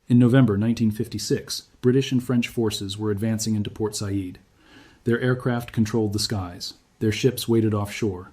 In November 1956, British and French forces were advancing into Port Said. Their aircraft controlled the skies. Their ships waited offshore.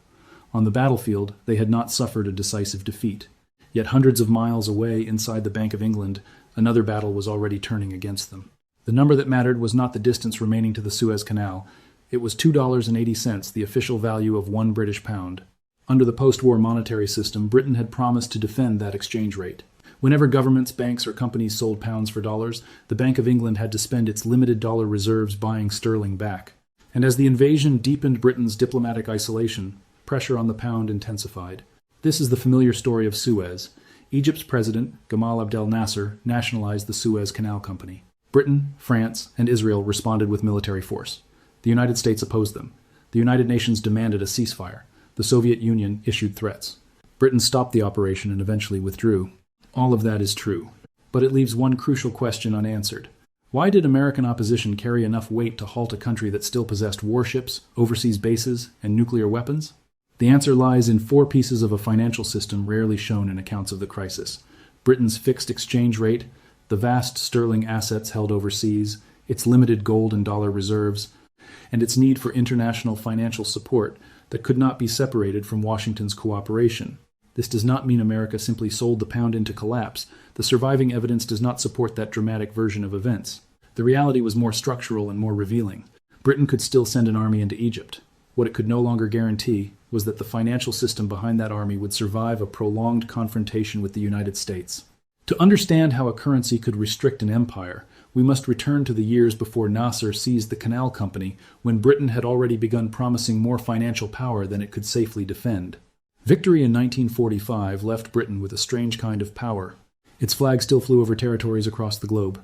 On the battlefield, they had not suffered a decisive defeat. Yet hundreds of miles away inside the Bank of England, another battle was already turning against them. The number that mattered was not the distance remaining to the Suez Canal. It was $2.80, the official value of one British pound. Under the post-war monetary system, Britain had promised to defend that exchange rate. Whenever governments, banks, or companies sold pounds for dollars, the Bank of England had to spend its limited dollar reserves buying sterling back. And as the invasion deepened Britain's diplomatic isolation, pressure on the pound intensified. This is the familiar story of Suez. Egypt's president, Gamal Abdel Nasser, nationalized the Suez Canal Company. Britain, France, and Israel responded with military force. The United States opposed them. The United Nations demanded a ceasefire. The Soviet Union issued threats. Britain stopped the operation and eventually withdrew. All of that is true. But it leaves one crucial question unanswered. Why did American opposition carry enough weight to halt a country that still possessed warships, overseas bases, and nuclear weapons? The answer lies in four pieces of a financial system rarely shown in accounts of the crisis: Britain's fixed exchange rate, the vast sterling assets held overseas, its limited gold and dollar reserves, and its need for international financial support that could not be separated from Washington's cooperation. This does not mean America simply sold the pound into collapse. The surviving evidence does not support that dramatic version of events. The reality was more structural and more revealing. Britain could still send an army into Egypt. What it could no longer guarantee was that the financial system behind that army would survive a prolonged confrontation with the United States. To understand how a currency could restrict an empire, we must return to the years before Nasser seized the Canal Company, when Britain had already begun promising more financial power than it could safely defend. Victory in 1945 left Britain with a strange kind of power. Its flag still flew over territories across the globe.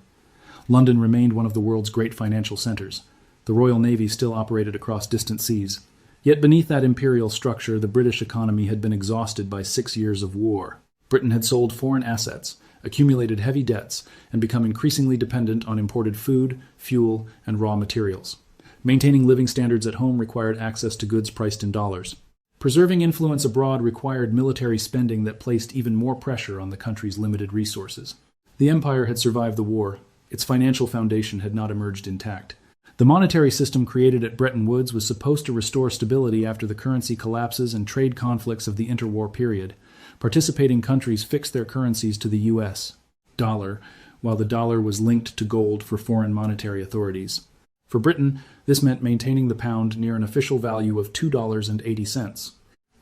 London remained one of the world's great financial centers. The Royal Navy still operated across distant seas. Yet beneath that imperial structure, the British economy had been exhausted by 6 years of war. Britain had sold foreign assets, accumulated heavy debts, and become increasingly dependent on imported food, fuel, and raw materials. Maintaining living standards at home required access to goods priced in dollars. Preserving influence abroad required military spending that placed even more pressure on the country's limited resources. The empire had survived the war. Its financial foundation had not emerged intact. The monetary system created at Bretton Woods was supposed to restore stability after the currency collapses and trade conflicts of the interwar period. Participating countries fixed their currencies to the U.S. dollar, while the dollar was linked to gold for foreign monetary authorities. For Britain, this meant maintaining the pound near an official value of $2.80.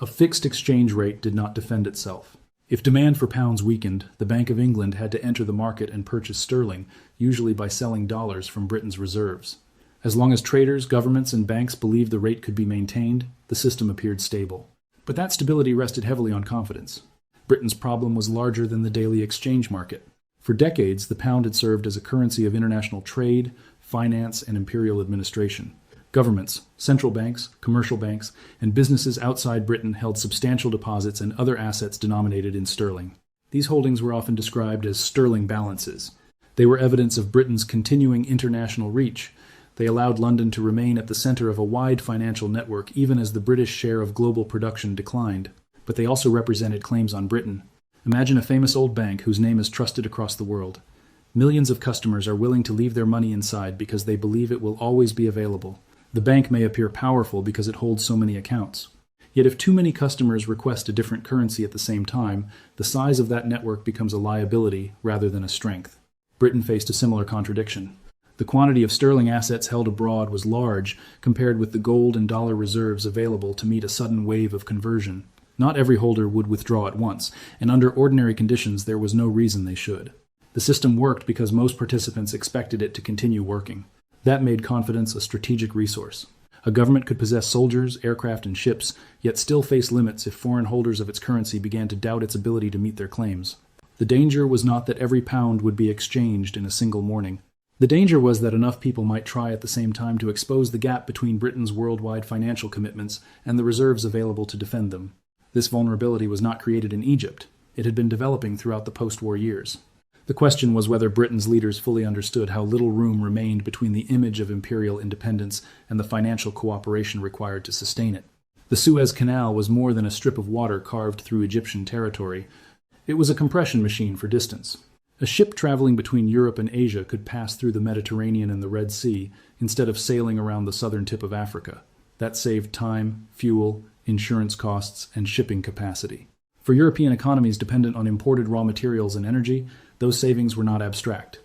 A fixed exchange rate did not defend itself. If demand for pounds weakened, the Bank of England had to enter the market and purchase sterling, usually by selling dollars from Britain's reserves. As long as traders, governments, and banks believed the rate could be maintained, the system appeared stable. But that stability rested heavily on confidence. Britain's problem was larger than the daily exchange market. For decades, the pound had served as a currency of international trade, finance, and imperial administration. Governments, central banks, commercial banks, and businesses outside Britain held substantial deposits and other assets denominated in sterling. These holdings were often described as sterling balances. They were evidence of Britain's continuing international reach. They allowed London to remain at the center of a wide financial network even as the British share of global production declined. But they also represented claims on Britain. Imagine a famous old bank whose name is trusted across the world. Millions of customers are willing to leave their money inside because they believe it will always be available. The bank may appear powerful because it holds so many accounts. Yet if too many customers request a different currency at the same time, the size of that network becomes a liability rather than a strength. Britain faced a similar contradiction. The quantity of sterling assets held abroad was large compared with the gold and dollar reserves available to meet a sudden wave of conversion. Not every holder would withdraw at once, and under ordinary conditions there was no reason they should. The system worked because most participants expected it to continue working. That made confidence a strategic resource. A government could possess soldiers, aircraft, and ships, yet still face limits if foreign holders of its currency began to doubt its ability to meet their claims. The danger was not that every pound would be exchanged in a single morning. The danger was that enough people might try at the same time to expose the gap between Britain's worldwide financial commitments and the reserves available to defend them. This vulnerability was not created in Egypt. It had been developing throughout the post-war years. The question was whether Britain's leaders fully understood how little room remained between the image of imperial independence and the financial cooperation required to sustain it. The Suez Canal was more than a strip of water carved through Egyptian territory. It was a compression machine for distance. A ship traveling between Europe and Asia could pass through the Mediterranean and the Red Sea instead of sailing around the southern tip of Africa. That saved time, fuel, insurance costs, and shipping capacity. For European economies dependent on imported raw materials and energy, those savings were not abstract.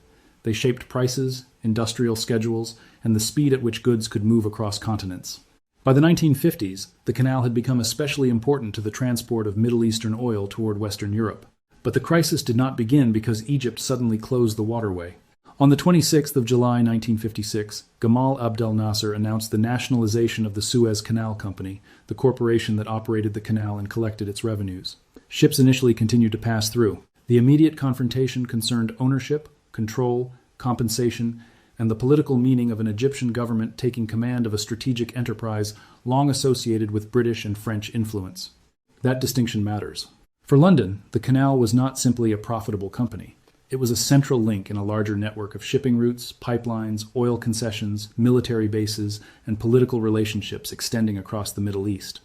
They shaped prices, industrial schedules, and the speed at which goods could move across continents. By the 1950s, the canal had become especially important to the transport of Middle Eastern oil toward Western Europe. But the crisis did not begin because Egypt suddenly closed the waterway. On the 26th of July 1956, Gamal Abdel Nasser announced the nationalization of the Suez Canal Company, the corporation that operated the canal and collected its revenues. Ships initially continued to pass through. The immediate confrontation concerned ownership, control, compensation, and the political meaning of an Egyptian government taking command of a strategic enterprise long associated with British and French influence. That distinction matters. For London, the canal was not simply a profitable company. It was a central link in a larger network of shipping routes, pipelines, oil concessions, military bases, and political relationships extending across the Middle East.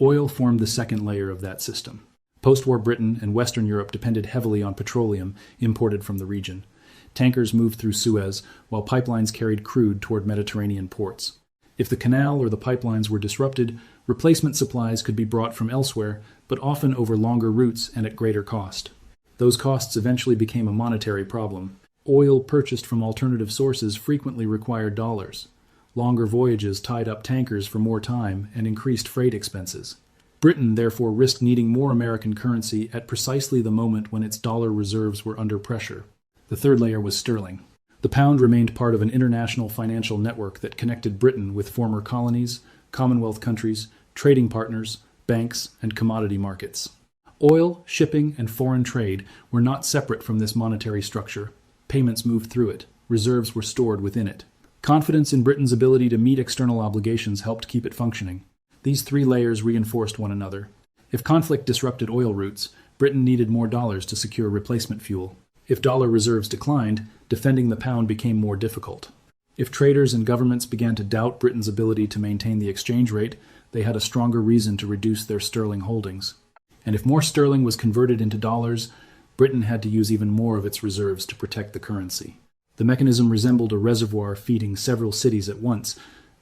Oil formed the second layer of that system. Post-war Britain and Western Europe depended heavily on petroleum imported from the region. Tankers moved through Suez, while pipelines carried crude toward Mediterranean ports. If the canal or the pipelines were disrupted, replacement supplies could be brought from elsewhere, but often over longer routes and at greater cost. Those costs eventually became a monetary problem. Oil purchased from alternative sources frequently required dollars. Longer voyages tied up tankers for more time and increased freight expenses. Britain therefore risked needing more American currency at precisely the moment when its dollar reserves were under pressure. The third layer was sterling. The pound remained part of an international financial network that connected Britain with former colonies, Commonwealth countries, trading partners, banks, and commodity markets. Oil, shipping, and foreign trade were not separate from this monetary structure. Payments moved through it. Reserves were stored within it. Confidence in Britain's ability to meet external obligations helped keep it functioning. These three layers reinforced one another. If conflict disrupted oil routes, Britain needed more dollars to secure replacement fuel. If dollar reserves declined, defending the pound became more difficult. If traders and governments began to doubt Britain's ability to maintain the exchange rate, they had a stronger reason to reduce their sterling holdings. And if more sterling was converted into dollars, Britain had to use even more of its reserves to protect the currency. The mechanism resembled a reservoir feeding several cities at once.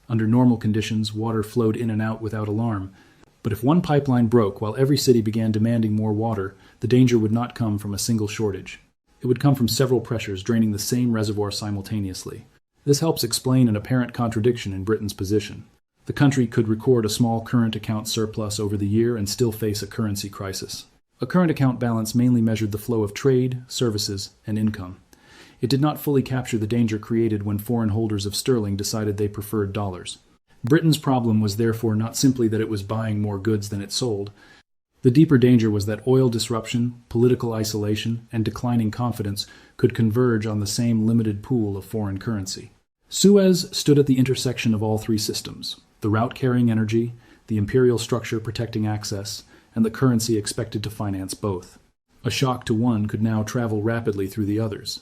Under normal conditions, water flowed in and out without alarm. But if one pipeline broke while every city began demanding more water, the danger would not come from a single shortage. It would come from several pressures draining the same reservoir simultaneously. This helps explain an apparent contradiction in Britain's position. The country could record a small current account surplus over the year and still face a currency crisis. A current account balance mainly measured the flow of trade, services, and income. It did not fully capture the danger created when foreign holders of sterling decided they preferred dollars. Britain's problem was therefore not simply that it was buying more goods than it sold. The deeper danger was that oil disruption, political isolation, and declining confidence could converge on the same limited pool of foreign currency. Suez stood at the intersection of all three systems: the route carrying energy, the imperial structure protecting access, and the currency expected to finance both. A shock to one could now travel rapidly through the others.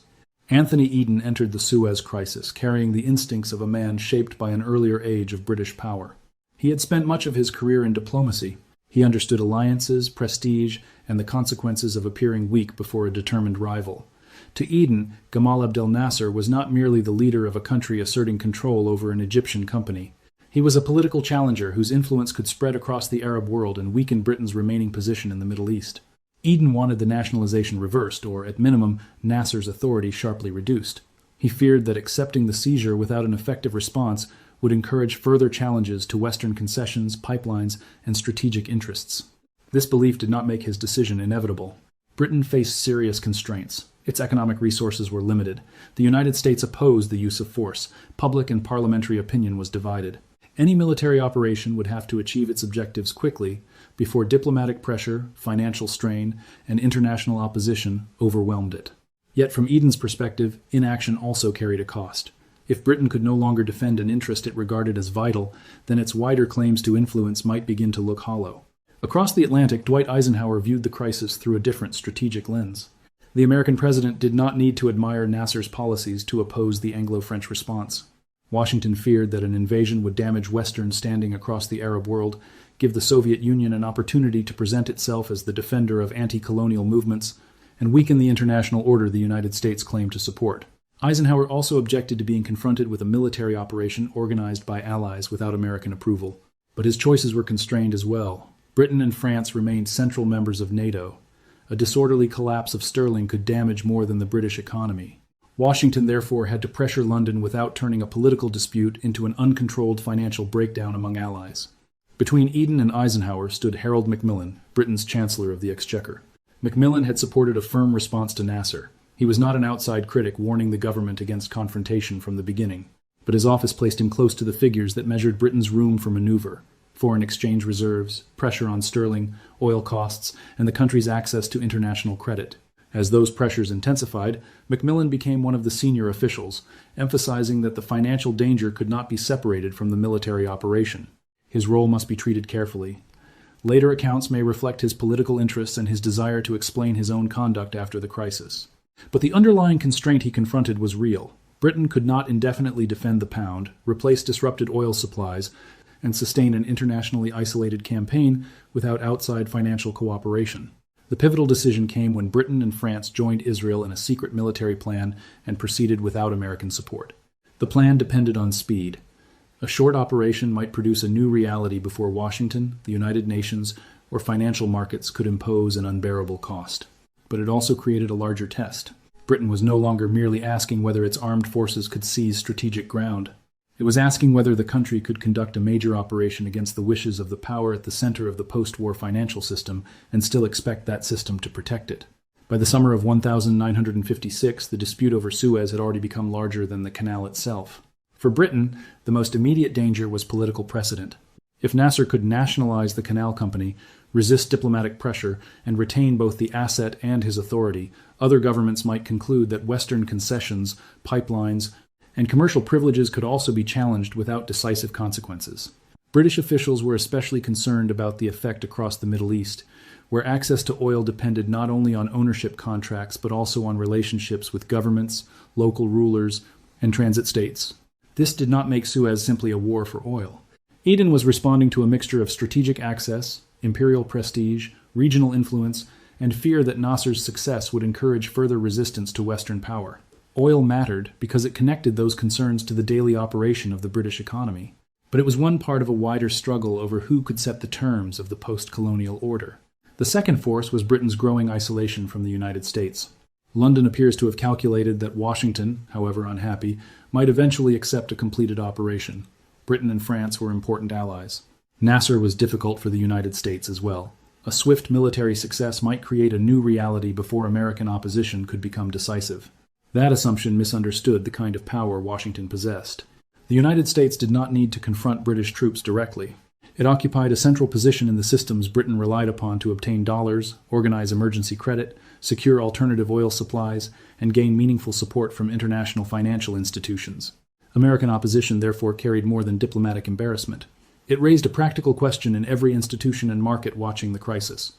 Anthony Eden entered the Suez Crisis, carrying the instincts of a man shaped by an earlier age of British power. He had spent much of his career in diplomacy. He understood alliances, prestige, and the consequences of appearing weak before a determined rival. To Eden, Gamal Abdel Nasser was not merely the leader of a country asserting control over an Egyptian company. He was a political challenger whose influence could spread across the Arab world and weaken Britain's remaining position in the Middle East. Eden wanted the nationalization reversed, or at minimum, Nasser's authority sharply reduced. He feared that accepting the seizure without an effective response would encourage further challenges to Western concessions, pipelines, and strategic interests. This belief did not make his decision inevitable. Britain faced serious constraints. Its economic resources were limited. The United States opposed the use of force. Public and parliamentary opinion was divided. Any military operation would have to achieve its objectives quickly before diplomatic pressure, financial strain, and international opposition overwhelmed it. Yet from Eden's perspective, inaction also carried a cost. If Britain could no longer defend an interest it regarded as vital, then its wider claims to influence might begin to look hollow. Across the Atlantic, Dwight Eisenhower viewed the crisis through a different strategic lens. The American president did not need to admire Nasser's policies to oppose the Anglo-French response. Washington feared that an invasion would damage Western standing across the Arab world, give the Soviet Union an opportunity to present itself as the defender of anti-colonial movements, and weaken the international order the United States claimed to support. Eisenhower also objected to being confronted with a military operation organized by allies without American approval. But his choices were constrained as well. Britain and France remained central members of NATO. A disorderly collapse of sterling could damage more than the British economy. Washington therefore had to pressure London without turning a political dispute into an uncontrolled financial breakdown among allies. Between Eden and Eisenhower stood Harold Macmillan, Britain's Chancellor of the Exchequer. Macmillan had supported a firm response to Nasser. He was not an outside critic warning the government against confrontation from the beginning, but his office placed him close to the figures that measured Britain's room for maneuver: foreign exchange reserves, pressure on sterling, oil costs, and the country's access to international credit. As those pressures intensified, Macmillan became one of the senior officials, emphasizing that the financial danger could not be separated from the military operation. His role must be treated carefully. Later accounts may reflect his political interests and his desire to explain his own conduct after the crisis. But the underlying constraint he confronted was real. Britain could not indefinitely defend the pound, replace disrupted oil supplies, and sustain an internationally isolated campaign without outside financial cooperation. The pivotal decision came when Britain and France joined Israel in a secret military plan and proceeded without American support. The plan depended on speed. A short operation might produce a new reality before Washington, the United Nations, or financial markets could impose an unbearable cost. But it also created a larger test. Britain was no longer merely asking whether its armed forces could seize strategic ground. It was asking whether the country could conduct a major operation against the wishes of the power at the center of the post-war financial system and still expect that system to protect it. By the summer of 1956, the dispute over Suez had already become larger than the canal itself. For Britain, the most immediate danger was political precedent. If Nasser could nationalize the Canal Company, resist diplomatic pressure, and retain both the asset and his authority, other governments might conclude that Western concessions, pipelines, and commercial privileges could also be challenged without decisive consequences. British officials were especially concerned about the effect across the Middle East, where access to oil depended not only on ownership contracts but also on relationships with governments, local rulers, and transit states. This did not make Suez simply a war for oil. Eden was responding to a mixture of strategic access, imperial prestige, regional influence, and fear that Nasser's success would encourage further resistance to Western power. Oil mattered because it connected those concerns to the daily operation of the British economy. But it was one part of a wider struggle over who could set the terms of the post-colonial order. The second force was Britain's growing isolation from the United States. London appears to have calculated that Washington, however unhappy, might eventually accept a completed operation. Britain and France were important allies. Nasser was difficult for the United States as well. A swift military success might create a new reality before American opposition could become decisive. That assumption misunderstood the kind of power Washington possessed. The United States did not need to confront British troops directly. It occupied a central position in the systems Britain relied upon to obtain dollars, organize emergency credit, secure alternative oil supplies, and gain meaningful support from international financial institutions. American opposition therefore carried more than diplomatic embarrassment. It raised a practical question in every institution and market watching the crisis.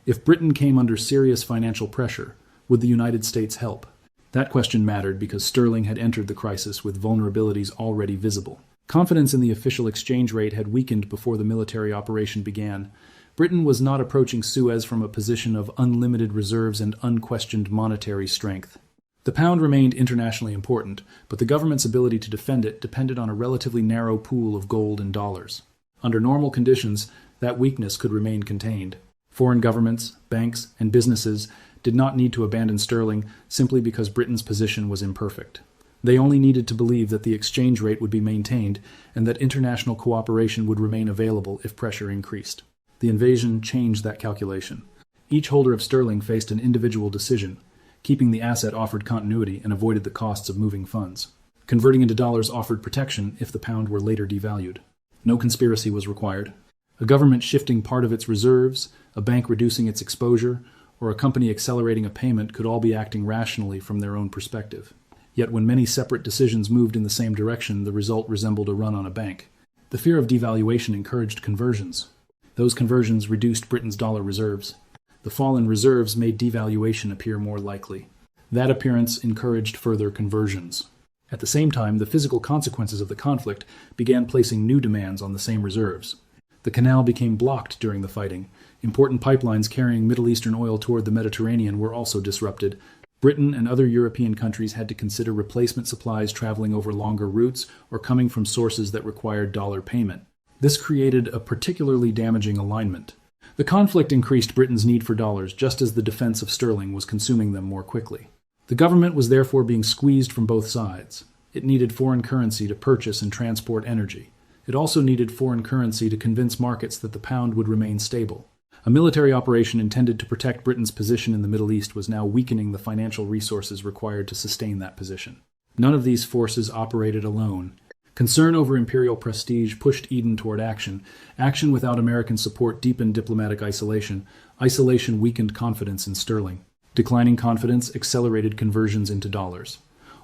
If Britain came under serious financial pressure, would the United States help? That question mattered because sterling had entered the crisis with vulnerabilities already visible. Confidence in the official exchange rate had weakened before the military operation began. Britain was not approaching Suez from a position of unlimited reserves and unquestioned monetary strength. The pound remained internationally important, but the government's ability to defend it depended on a relatively narrow pool of gold and dollars. Under normal conditions, that weakness could remain contained. Foreign governments, banks, and businesses did not need to abandon sterling simply because Britain's position was imperfect. They only needed to believe that the exchange rate would be maintained and that international cooperation would remain available if pressure increased. The invasion changed that calculation. Each holder of sterling faced an individual decision. Keeping the asset offered continuity and avoided the costs of moving funds. Converting into dollars offered protection if the pound were later devalued. No conspiracy was required. A government shifting part of its reserves, a bank reducing its exposure, or a company accelerating a payment could all be acting rationally from their own perspective. Yet when many separate decisions moved in the same direction, the result resembled a run on a bank. The fear of devaluation encouraged conversions. Those conversions reduced Britain's dollar reserves. The fall in reserves made devaluation appear more likely. That appearance encouraged further conversions. At the same time, the physical consequences of the conflict began placing new demands on the same reserves. The canal became blocked during the fighting, Important pipelines carrying Middle Eastern oil toward the Mediterranean were also disrupted. Britain and other European countries had to consider replacement supplies traveling over longer routes or coming from sources that required dollar payment. This created a particularly damaging alignment. The conflict increased Britain's need for dollars just as the defense of sterling was consuming them more quickly. The government was therefore being squeezed from both sides. It needed foreign currency to purchase and transport energy. It also needed foreign currency to convince markets that the pound would remain stable. A military operation intended to protect Britain's position in the Middle East was now weakening the financial resources required to sustain that position. None of these forces operated alone. Concern over imperial prestige pushed Eden toward action. Action without American support deepened diplomatic isolation. Isolation weakened confidence in sterling. Declining confidence accelerated conversions into dollars.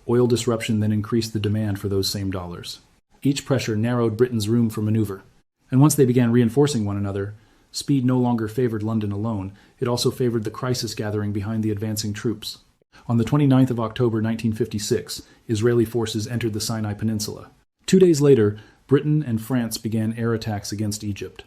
Oil disruption then increased the demand for those same dollars. Each pressure narrowed Britain's room for maneuver. And once they began reinforcing one another, speed no longer favored London alone. It also favored the crisis gathering behind the advancing troops. On the 29th of October 1956, Israeli forces entered the Sinai Peninsula. 2 days later, Britain and France began air attacks against Egypt.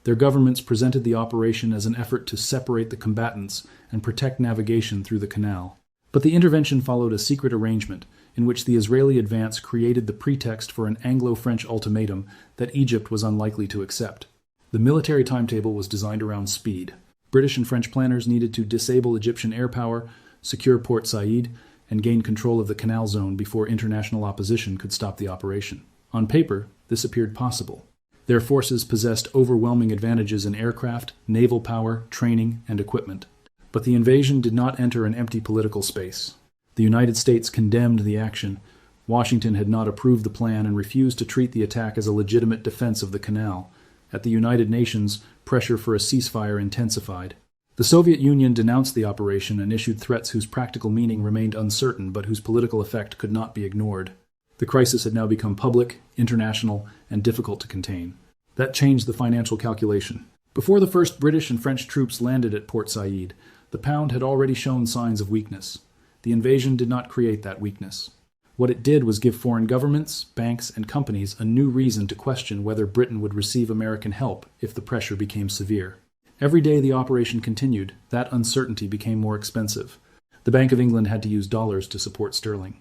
Their governments presented the operation as an effort to separate the combatants and protect navigation through the canal. But the intervention followed a secret arrangement in which the Israeli advance created the pretext for an Anglo-French ultimatum that Egypt was unlikely to accept. The military timetable was designed around speed. British and French planners needed to disable Egyptian air power, secure Port Said, and gain control of the canal zone before international opposition could stop the operation. On paper, this appeared possible. Their forces possessed overwhelming advantages in aircraft, naval power, training, and equipment. But the invasion did not enter an empty political space. The United States condemned the action. Washington had not approved the plan and refused to treat the attack as a legitimate defense of the canal. At the United Nations, pressure for a ceasefire intensified. The Soviet Union denounced the operation and issued threats whose practical meaning remained uncertain but whose political effect could not be ignored. The crisis had now become public, international, and difficult to contain. That changed the financial calculation. Before the first British and French troops landed at Port Said, the pound had already shown signs of weakness. The invasion did not create that weakness. What it did was give foreign governments, banks, and companies a new reason to question whether Britain would receive American help if the pressure became severe. Every day the operation continued, that uncertainty became more expensive. The Bank of England had to use dollars to support sterling.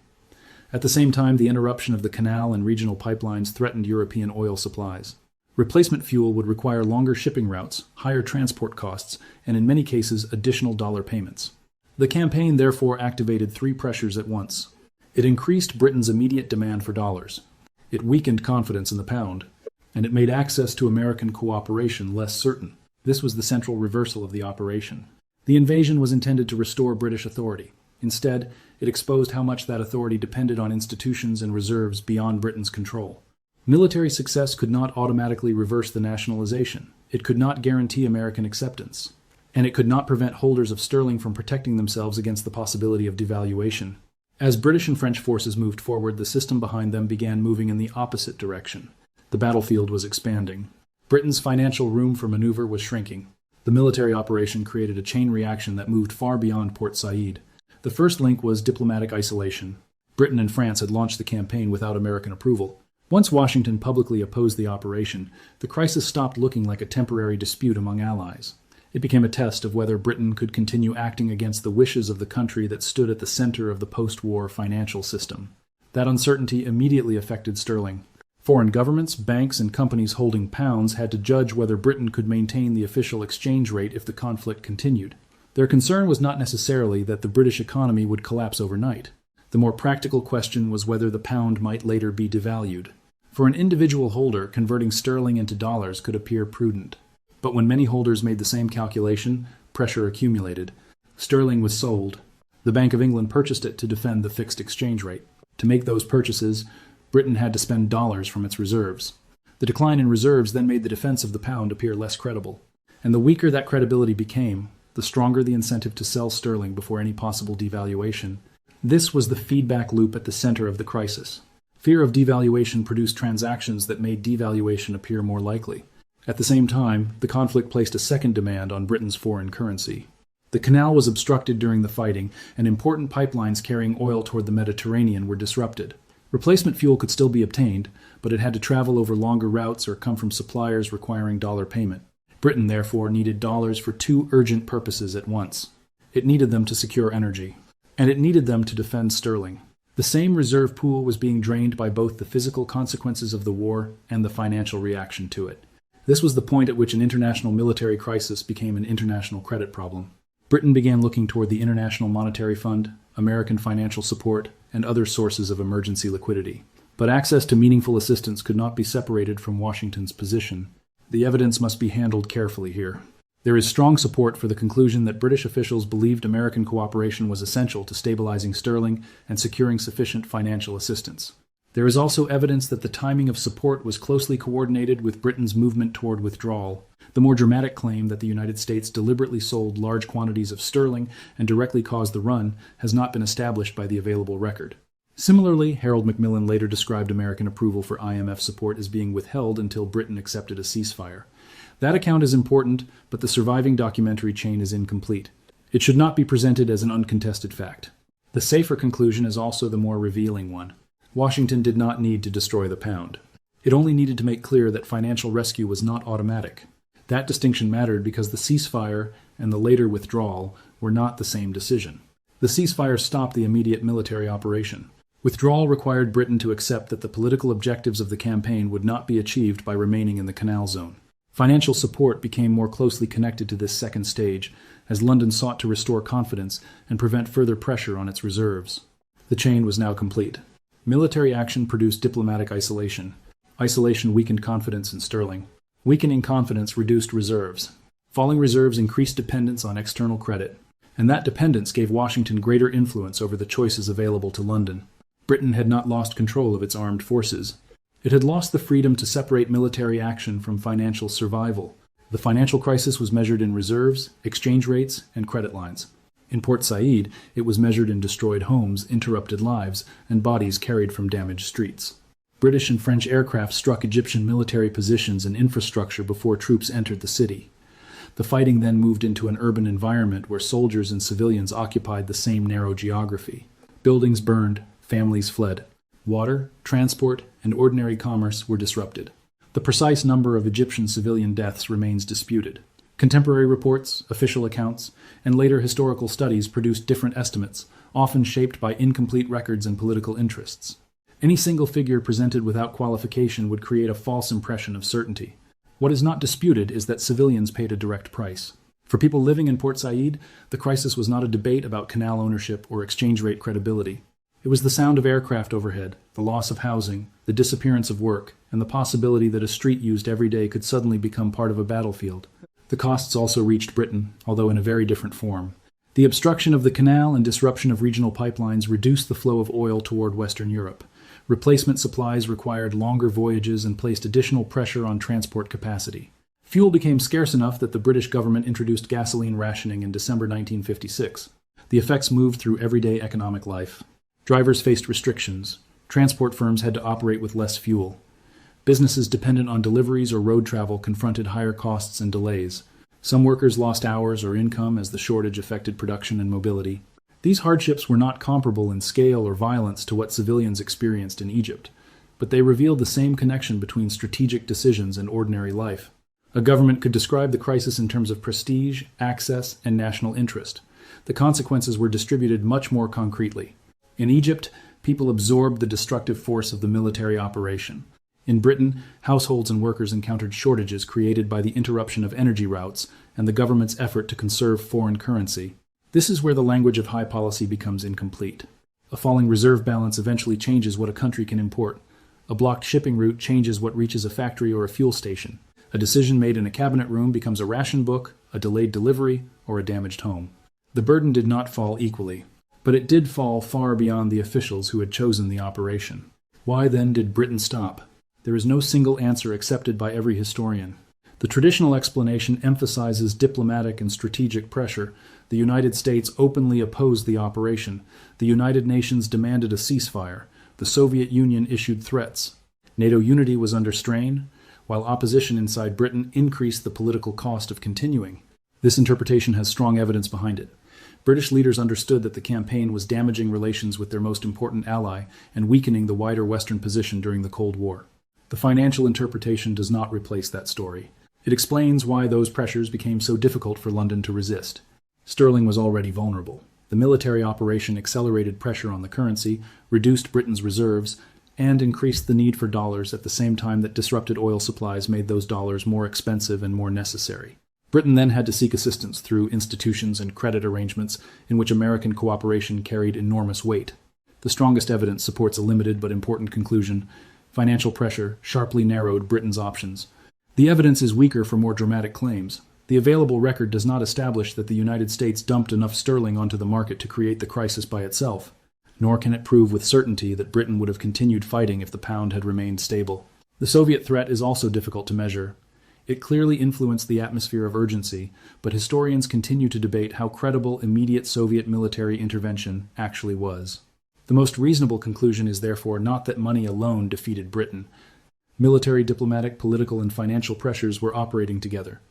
At the same time, the interruption of the canal and regional pipelines threatened European oil supplies. Replacement fuel would require longer shipping routes, higher transport costs, and in many cases additional dollar payments. The campaign therefore activated three pressures at once. It increased Britain's immediate demand for dollars. It weakened confidence in the pound. And it made access to American cooperation less certain. This was the central reversal of the operation. The invasion was intended to restore British authority. Instead, it exposed how much that authority depended on institutions and reserves beyond Britain's control. Military success could not automatically reverse the nationalization. It could not guarantee American acceptance. And it could not prevent holders of sterling from protecting themselves against the possibility of devaluation. As British and French forces moved forward, the system behind them began moving in the opposite direction. The battlefield was expanding. Britain's financial room for maneuver was shrinking. The military operation created a chain reaction that moved far beyond Port Said. The first link was diplomatic isolation. Britain and France had launched the campaign without American approval. Once Washington publicly opposed the operation, the crisis stopped looking like a temporary dispute among allies. It became a test of whether Britain could continue acting against the wishes of the country that stood at the center of the post-war financial system. That uncertainty immediately affected sterling. Foreign governments, banks, and companies holding pounds had to judge whether Britain could maintain the official exchange rate if the conflict continued. Their concern was not necessarily that the British economy would collapse overnight. The more practical question was whether the pound might later be devalued. For an individual holder, converting sterling into dollars could appear prudent. But when many holders made the same calculation, pressure accumulated. Sterling was sold. The Bank of England purchased it to defend the fixed exchange rate. To make those purchases, Britain had to spend dollars from its reserves. The decline in reserves then made the defense of the pound appear less credible. And the weaker that credibility became, the stronger the incentive to sell sterling before any possible devaluation. This was the feedback loop at the center of the crisis. Fear of devaluation produced transactions that made devaluation appear more likely. At the same time, the conflict placed a second demand on Britain's foreign currency. The canal was obstructed during the fighting, and important pipelines carrying oil toward the Mediterranean were disrupted. Replacement fuel could still be obtained, but it had to travel over longer routes or come from suppliers requiring dollar payment. Britain, therefore, needed dollars for two urgent purposes at once. It needed them to secure energy, and it needed them to defend sterling. The same reserve pool was being drained by both the physical consequences of the war and the financial reaction to it. This was the point at which an international military crisis became an international credit problem. Britain began looking toward the International Monetary Fund, American financial support, and other sources of emergency liquidity. But access to meaningful assistance could not be separated from Washington's position. The evidence must be handled carefully here. There is strong support for the conclusion that British officials believed American cooperation was essential to stabilizing sterling and securing sufficient financial assistance. There is also evidence that the timing of support was closely coordinated with Britain's movement toward withdrawal. The more dramatic claim that the United States deliberately sold large quantities of sterling and directly caused the run has not been established by the available record. Similarly, Harold Macmillan later described American approval for IMF support as being withheld until Britain accepted a ceasefire. That account is important, but the surviving documentary chain is incomplete. It should not be presented as an uncontested fact. The safer conclusion is also the more revealing one. Washington did not need to destroy the pound. It only needed to make clear that financial rescue was not automatic. That distinction mattered because the ceasefire and the later withdrawal were not the same decision. The ceasefire stopped the immediate military operation. Withdrawal required Britain to accept that the political objectives of the campaign would not be achieved by remaining in the Canal Zone. Financial support became more closely connected to this second stage, as London sought to restore confidence and prevent further pressure on its reserves. The chain was now complete. Military action produced diplomatic isolation. Isolation weakened confidence in sterling. Weakening confidence reduced reserves. Falling reserves increased dependence on external credit, and that dependence gave Washington greater influence over the choices available to London. Britain had not lost control of its armed forces. It had lost the freedom to separate military action from financial survival. The financial crisis was measured in reserves, exchange rates, and credit lines. In Port Said, it was measured in destroyed homes, interrupted lives, and bodies carried from damaged streets. British and French aircraft struck Egyptian military positions and infrastructure before troops entered the city. The fighting then moved into an urban environment where soldiers and civilians occupied the same narrow geography. Buildings burned, families fled. Water, transport, and ordinary commerce were disrupted. The precise number of Egyptian civilian deaths remains disputed. Contemporary reports, official accounts, and later historical studies produced different estimates, often shaped by incomplete records and political interests. Any single figure presented without qualification would create a false impression of certainty. What is not disputed is that civilians paid a direct price. For people living in Port Said, the crisis was not a debate about canal ownership or exchange rate credibility. It was the sound of aircraft overhead, the loss of housing, the disappearance of work, and the possibility that a street used every day could suddenly become part of a battlefield. The costs also reached Britain, although in a very different form. The obstruction of the canal and disruption of regional pipelines reduced the flow of oil toward Western Europe. Replacement supplies required longer voyages and placed additional pressure on transport capacity. Fuel became scarce enough that the British government introduced gasoline rationing in December 1956. The effects moved through everyday economic life. Drivers faced restrictions. Transport firms had to operate with less fuel. Businesses dependent on deliveries or road travel confronted higher costs and delays. Some workers lost hours or income as the shortage affected production and mobility. These hardships were not comparable in scale or violence to what civilians experienced in Egypt, but they revealed the same connection between strategic decisions and ordinary life. A government could describe the crisis in terms of prestige, access, and national interest. The consequences were distributed much more concretely. In Egypt, people absorbed the destructive force of the military operation. In Britain, households and workers encountered shortages created by the interruption of energy routes and the government's effort to conserve foreign currency. This is where the language of high policy becomes incomplete. A falling reserve balance eventually changes what a country can import. A blocked shipping route changes what reaches a factory or a fuel station. A decision made in a cabinet room becomes a ration book, a delayed delivery, or a damaged home. The burden did not fall equally, but it did fall far beyond the officials who had chosen the operation. Why then did Britain stop? There is no single answer accepted by every historian. The traditional explanation emphasizes diplomatic and strategic pressure. The United States openly opposed the operation. The United Nations demanded a ceasefire. The Soviet Union issued threats. NATO unity was under strain, while opposition inside Britain increased the political cost of continuing. This interpretation has strong evidence behind it. British leaders understood that the campaign was damaging relations with their most important ally and weakening the wider Western position during the Cold War. The financial interpretation does not replace that story. It explains why those pressures became so difficult for London to resist. Sterling was already vulnerable. The military operation accelerated pressure on the currency, reduced Britain's reserves, and increased the need for dollars at the same time that disrupted oil supplies made those dollars more expensive and more necessary. Britain then had to seek assistance through institutions and credit arrangements in which American cooperation carried enormous weight. The strongest evidence supports a limited but important conclusion. Financial pressure sharply narrowed Britain's options. The evidence is weaker for more dramatic claims. The available record does not establish that the United States dumped enough sterling onto the market to create the crisis by itself, nor can it prove with certainty that Britain would have continued fighting if the pound had remained stable. The Soviet threat is also difficult to measure. It clearly influenced the atmosphere of urgency, but historians continue to debate how credible immediate Soviet military intervention actually was. The most reasonable conclusion is therefore not that money alone defeated Britain. Military, diplomatic, political, and financial pressures were operating together.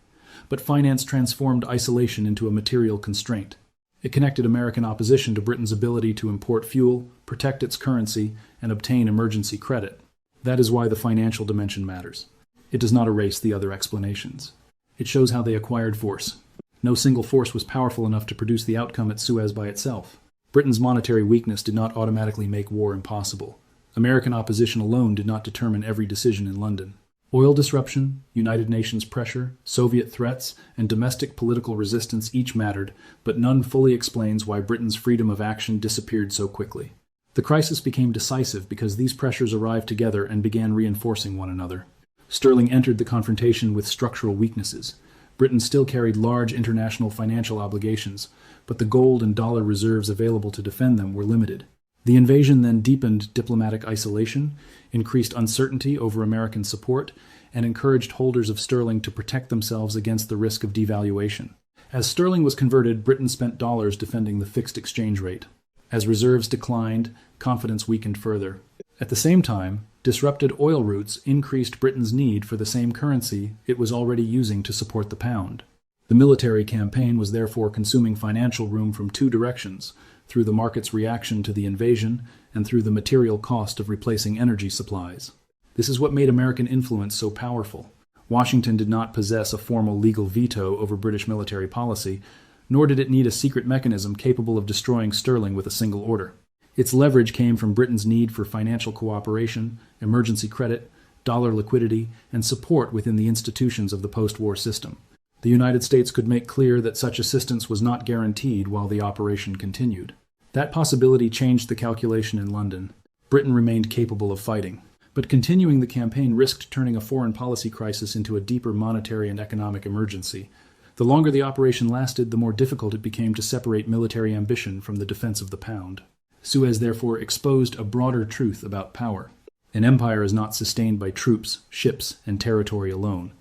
But finance transformed isolation into a material constraint. It connected American opposition to Britain's ability to import fuel, protect its currency, and obtain emergency credit. That is why the financial dimension matters. It does not erase the other explanations. It shows how they acquired force. No single force was powerful enough to produce the outcome at Suez by itself. Britain's monetary weakness did not automatically make war impossible. American opposition alone did not determine every decision in London. Oil disruption, United Nations pressure, Soviet threats, and domestic political resistance each mattered, but none fully explains why Britain's freedom of action disappeared so quickly. The crisis became decisive because these pressures arrived together and began reinforcing one another. Sterling entered the confrontation with structural weaknesses. Britain still carried large international financial obligations, but the gold and dollar reserves available to defend them were limited. The invasion then deepened diplomatic isolation, increased uncertainty over American support, and encouraged holders of sterling to protect themselves against the risk of devaluation. As sterling was converted, Britain spent dollars defending the fixed exchange rate. As reserves declined, confidence weakened further. At the same time, disrupted oil routes increased Britain's need for the same currency it was already using to support the pound. The military campaign was therefore consuming financial room from two directions, through the market's reaction to the invasion and through the material cost of replacing energy supplies. This is what made American influence so powerful. Washington did not possess a formal legal veto over British military policy, nor did it need a secret mechanism capable of destroying sterling with a single order. Its leverage came from Britain's need for financial cooperation, emergency credit, dollar liquidity, and support within the institutions of the post-war system. The United States could make clear that such assistance was not guaranteed while the operation continued. That possibility changed the calculation in London. Britain remained capable of fighting, but continuing the campaign risked turning a foreign policy crisis into a deeper monetary and economic emergency. The longer the operation lasted, the more difficult it became to separate military ambition from the defense of the pound. Suez therefore exposed a broader truth about power. An empire is not sustained by troops, ships, and territory alone.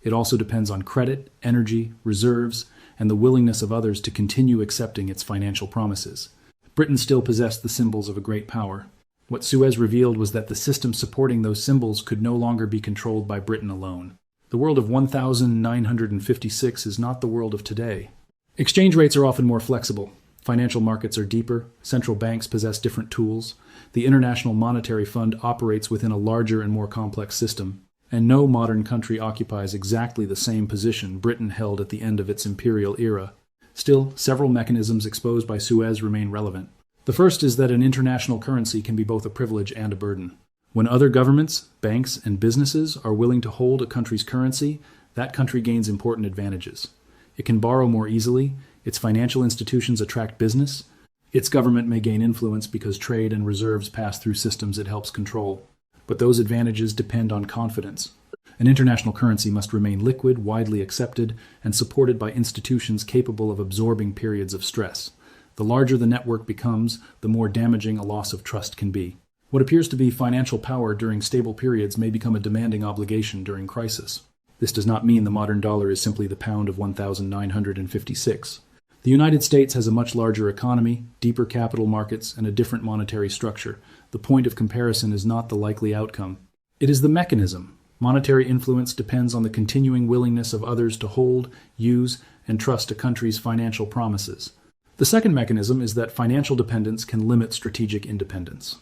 It also depends on credit, energy, reserves, and the willingness of others to continue accepting its financial promises. Britain still possessed the symbols of a great power. What Suez revealed was that the system supporting those symbols could no longer be controlled by Britain alone. The world of 1956 is not the world of today. Exchange rates are often more flexible. Financial markets are deeper. Central banks possess different tools. The International Monetary Fund operates within a larger and more complex system. And no modern country occupies exactly the same position Britain held at the end of its imperial era. Still, several mechanisms exposed by Suez remain relevant. The first is that an international currency can be both a privilege and a burden. When other governments, banks, and businesses are willing to hold a country's currency, that country gains important advantages. It can borrow more easily, its financial institutions attract business, its government may gain influence because trade and reserves pass through systems it helps control. But those advantages depend on confidence. An international currency must remain liquid, widely accepted, and supported by institutions capable of absorbing periods of stress. The larger the network becomes, the more damaging a loss of trust can be. What appears to be financial power during stable periods may become a demanding obligation during crisis. This does not mean the modern dollar is simply the pound of 1956. The United States has a much larger economy, deeper capital markets, and a different monetary structure. The point of comparison is not the likely outcome. It is the mechanism. Monetary influence depends on the continuing willingness of others to hold, use, and trust a country's financial promises. The second mechanism is that financial dependence can limit strategic independence.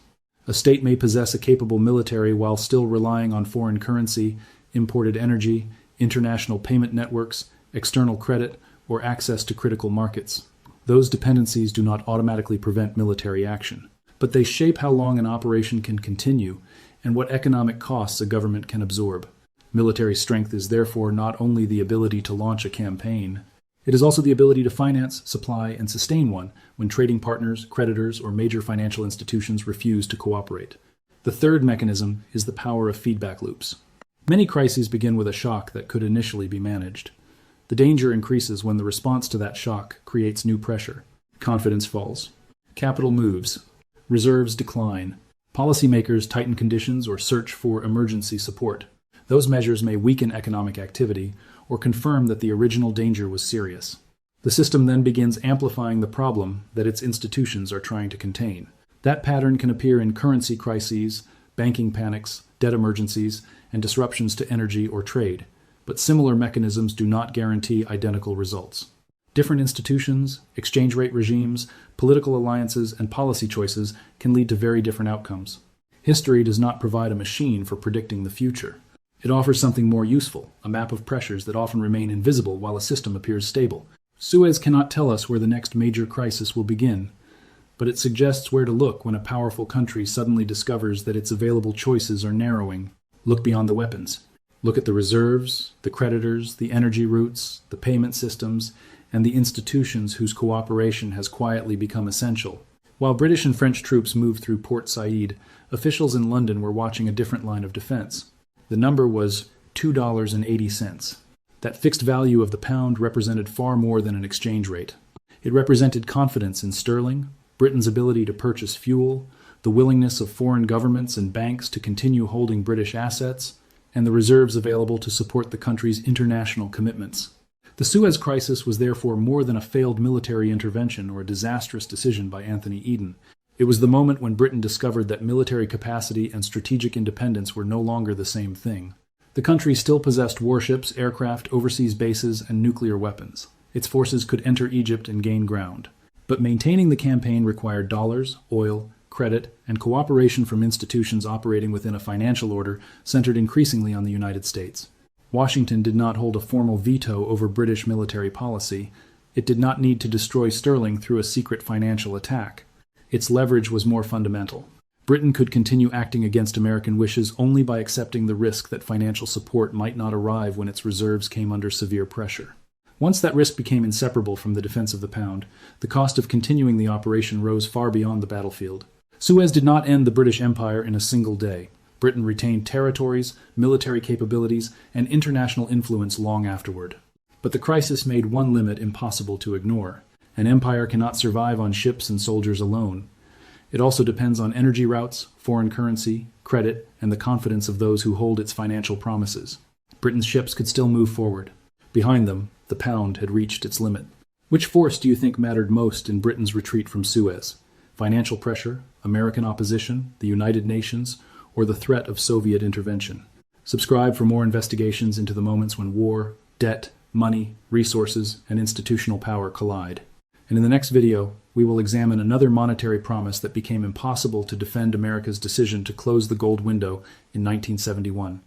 A state may possess a capable military while still relying on foreign currency, imported energy, international payment networks, external credit, or access to critical markets. Those dependencies do not automatically prevent military action, but they shape how long an operation can continue and what economic costs a government can absorb. Military strength is therefore not only the ability to launch a campaign, it is also the ability to finance, supply, and sustain one when trading partners, creditors, or major financial institutions refuse to cooperate. The third mechanism is the power of feedback loops. Many crises begin with a shock that could initially be managed. The danger increases when the response to that shock creates new pressure. Confidence falls. Capital moves. Reserves decline. Policymakers tighten conditions or search for emergency support. Those measures may weaken economic activity or confirm that the original danger was serious. The system then begins amplifying the problem that its institutions are trying to contain. That pattern can appear in currency crises, banking panics, debt emergencies, and disruptions to energy or trade, but similar mechanisms do not guarantee identical results. Different institutions, exchange rate regimes, political alliances, and policy choices can lead to very different outcomes. History does not provide a machine for predicting the future. It offers something more useful, a map of pressures that often remain invisible while a system appears stable. Suez cannot tell us where the next major crisis will begin, but it suggests where to look when a powerful country suddenly discovers that its available choices are narrowing. Look beyond the weapons. Look at the reserves, the creditors, the energy routes, the payment systems, and the institutions whose cooperation has quietly become essential. While British and French troops moved through Port Said, officials in London were watching a different line of defense. The number was $2.80. That fixed value of the pound represented far more than an exchange rate. It represented confidence in sterling, Britain's ability to purchase fuel, the willingness of foreign governments and banks to continue holding British assets, and the reserves available to support the country's international commitments. The Suez Crisis was therefore more than a failed military intervention or a disastrous decision by Anthony Eden. It was the moment when Britain discovered that military capacity and strategic independence were no longer the same thing. The country still possessed warships, aircraft, overseas bases, and nuclear weapons. Its forces could enter Egypt and gain ground. But maintaining the campaign required dollars, oil, credit, and cooperation from institutions operating within a financial order centered increasingly on the United States. Washington did not hold a formal veto over British military policy. It did not need to destroy sterling through a secret financial attack. Its leverage was more fundamental. Britain could continue acting against American wishes only by accepting the risk that financial support might not arrive when its reserves came under severe pressure. Once that risk became inseparable from the defense of the pound, the cost of continuing the operation rose far beyond the battlefield. Suez did not end the British Empire in a single day. Britain retained territories, military capabilities, and international influence long afterward. But the crisis made one limit impossible to ignore. An empire cannot survive on ships and soldiers alone. It also depends on energy routes, foreign currency, credit, and the confidence of those who hold its financial promises. Britain's ships could still move forward. Behind them, the pound had reached its limit. Which force do you think mattered most in Britain's retreat from Suez? Financial pressure, American opposition, the United Nations, or the threat of Soviet intervention? Subscribe for more investigations into the moments when war, debt, money, resources, and institutional power collide. And in the next video, we will examine another monetary promise that became impossible to defend America's decision to close the gold window in 1971.